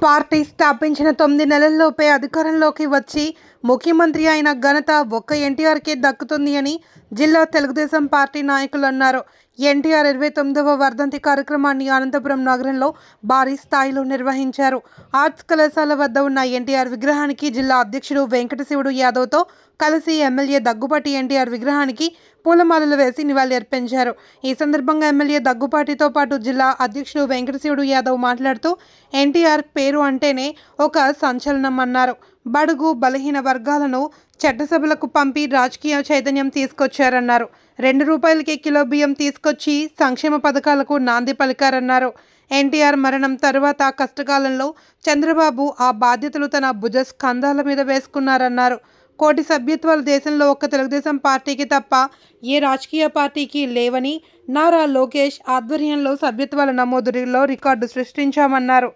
Party స్థాపించిన 9 నెలల్లోపే అధికారంలోకి వచ్చి ముఖ్యమంత్రి అయిన ఘనత ఒక్క ఎన్టీఆర్కే దక్కుతుంది అని జిల్లా తెలుగుదేశం పార్టీ నాయకులు అన్నారు. ఎన్టీఆర్ 29వ వర్ధంతి కార్యక్రమాన్ని అనంతపురం నగరంలో భారీ స్థాయిలో నిర్వహించారు. ఆర్ట్స్ కళాశాల వద్ద ఉన్న ఎన్టీఆర్ విగ్రహానికి జిల్లా అధ్యక్షుడు వెంకటశివుడు యాదవ్తో కలిసి ఎమ్మెల్యే దగ్గుపాటి ఎన్టీఆర్ విగ్రహానికి పూలమాలలు వేసి నివాళులర్పించారు. ఈ సందర్భంగా ఎమ్మెల్యే దగ్గుపాటితో పాటు జిల్లా అధ్యక్షుడు వెంకటశివుడు యాదవ్ మాట్లాడుతూ ఎన్టీఆర్ పేరు అంటేనే ఒక సంచలనం అన్నారు. బడుగు బలహీన వర్గాలను చట్టసభలకు పంపి రాజకీయ చైతన్యం తీసుకొచ్చారన్నారు. ₹2కే కిలో బియ్యం తీసుకొచ్చి సంక్షేమ పథకాలకు నాంది పలికారన్నారు. ఎన్టీఆర్ మరణం తర్వాత కష్టకాలంలో చంద్రబాబు ఆ బాధ్యతలు తన భుజ స్కంధాల మీద వేసుకున్నారన్నారు. కోటి సభ్యత్వాలు దేశంలో ఒక్క తెలుగుదేశం పార్టీకి తప్ప ఏ రాజకీయ పార్టీకి లేవని, నారా లోకేష్ ఆధ్వర్యంలో సభ్యత్వాల నమోదులో రికార్డు సృష్టించామన్నారు.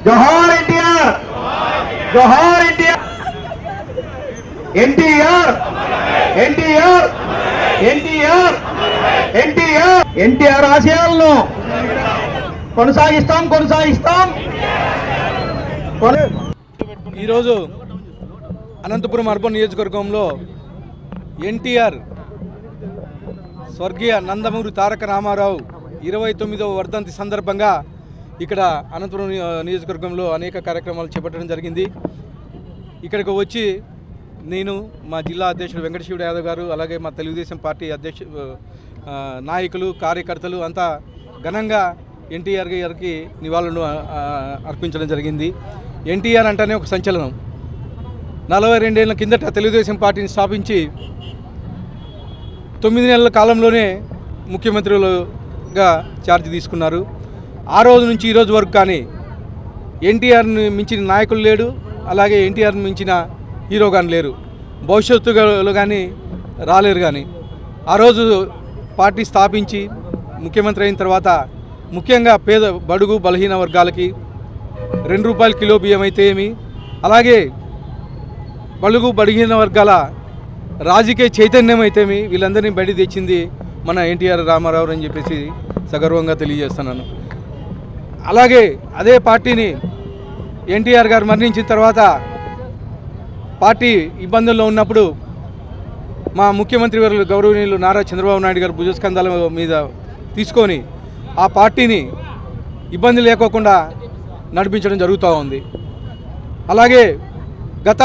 జోహార్ ఎన్టీఆర్, జోహార్ ఎన్టీఆర్, ఎన్టీఆర్, ఎన్టీఆర్, ఎన్టీఆర్, ఎన్టీఆర్, ఎన్టీఆర్ ఆశయాలను కొనసాగిస్తాం కొనసాగిస్తాం. ఈరోజు అనంతపురం అర్బన్ నియోజకవర్గంలో ఎన్టీఆర్ స్వర్గీయ నందమూరి తారక రామారావు 29వ వర్ధంతి సందర్భంగా ఇక్కడ అనంతపురం నియోజకవర్గంలో అనేక కార్యక్రమాలు చేపట్టడం జరిగింది. ఇక్కడికి వచ్చి నేను, మా జిల్లా అధ్యక్షుడు వెంకటశివుడు యాదవ్ గారు, అలాగే మా తెలుగుదేశం పార్టీ నాయకులు, కార్యకర్తలు అంతా ఘనంగా ఎన్టీఆర్ గారికి నివాళులను అర్పించడం జరిగింది. ఎన్టీఆర్ అంటేనే ఒక సంచలనం. 42 ఏళ్ల కిందట తెలుగుదేశం పార్టీని స్థాపించి 9 నెలల కాలంలోనే ముఖ్యమంత్రులుగా ఛార్జ్ తీసుకున్నారు. ఆ రోజు నుంచి ఈ రోజు వరకు కానీ ఎన్టీఆర్ని మించిన నాయకులు లేడు, అలాగే ఎన్టీఆర్ని మించిన హీరో కానీ లేరు, భవిష్యత్తులో కానీ రాలేరు. కానీ ఆ రోజు పార్టీ స్థాపించి ముఖ్యమంత్రి అయిన తర్వాత ముఖ్యంగా పేద బడుగు బలహీన వర్గాలకి ₹2 కిలో బియ్యం అయితే ఏమి, అలాగే బడుగు బలహీన వర్గాల రాజకీయ చైతన్యం అయితేమి వీళ్ళందరినీ బయట తెచ్చింది మన ఎన్టీఆర్ రామారావు అని చెప్పేసి సగర్వంగా తెలియజేస్తున్నాను. అలాగే అదే పార్టీని ఎన్టీఆర్ గారు మరణించిన తర్వాత పార్టీ ఇబ్బందుల్లో ఉన్నప్పుడు మా ముఖ్యమంత్రి వర్యులు గౌరవనీయులు నారా చంద్రబాబు నాయుడు గారు భుజస్కంధాల మీద తీసుకొని ఆ పార్టీని ఇబ్బంది లేకోకుండా నడిపించడం జరుగుతూ ఉంది. అలాగే గత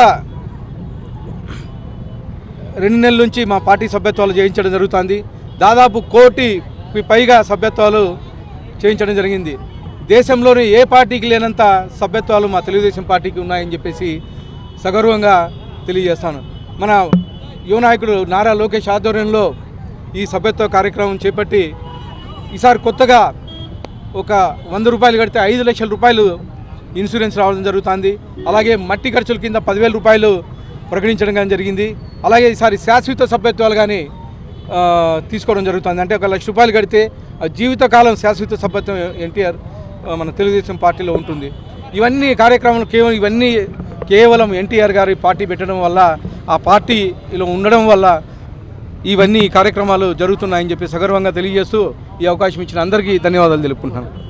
2 నెలల నుంచి మా పార్టీ సభ్యత్వాలు చేయించడం జరుగుతుంది. దాదాపు 1 కోటికి పైగా సభ్యత్వాలు చేయించడం జరిగింది. దేశంలోని ఏ పార్టీకి లేనంత సభ్యత్వాలు మా తెలుగుదేశం పార్టీకి ఉన్నాయని చెప్పేసి సగర్వంగా తెలియజేస్తాను. మన యువ నాయకుడు నారా లోకేష్ ఆధ్వర్యంలో ఈ సభ్యత్వ కార్యక్రమం చేపట్టి ఈసారి కొత్తగా ఒక ₹100 కడితే ₹5 లక్షల ఇన్సూరెన్స్ రావడం జరుగుతుంది. అలాగే మట్టి ఖర్చుల కింద ₹10,000 ప్రకటించడం కానీ జరిగింది. అలాగే ఈసారి శాశ్వత సభ్యత్వాలు కానీ తీసుకోవడం జరుగుతుంది. అంటే ₹1,00,000 కడితే జీవితకాలం శాశ్వత సభ్యత్వం ఎన్టీఆర్ మన తెలుగుదేశం పార్టీలో ఉంటుంది. ఇవన్నీ కార్యక్రమాలు కేవలం ఎన్టీఆర్ గారి పార్టీ పెట్టడం వల్ల, ఆ పార్టీలో ఉండడం వల్ల ఇవన్నీ కార్యక్రమాలు జరుగుతున్నాయని చెప్పి సగర్వంగా తెలియజేస్తూ ఈ అవకాశం ఇచ్చిన అందరికీ ధన్యవాదాలు తెలుపుకుంటున్నాను.